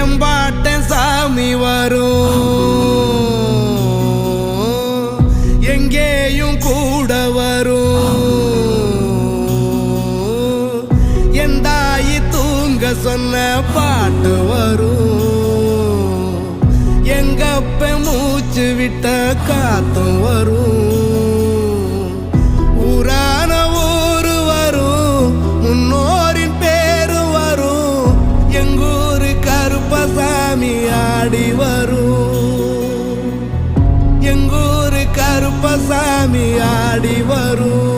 எம்பாட்ட சாமி வரும், எங்கேயும் கூட வரும். என் தாயி தூங்க சொன்ன பாட்டு வரும், எங்கப்ப மூச்சு விட்ட காத்தும் வரும். ஊரான ஊரு வரும், முன்னோரின் பேரு வரும். எங்கூரு கருப்பசாமி ஆடி வரும், எங்கூரு கருப்பசாமி ஆடி வரும்.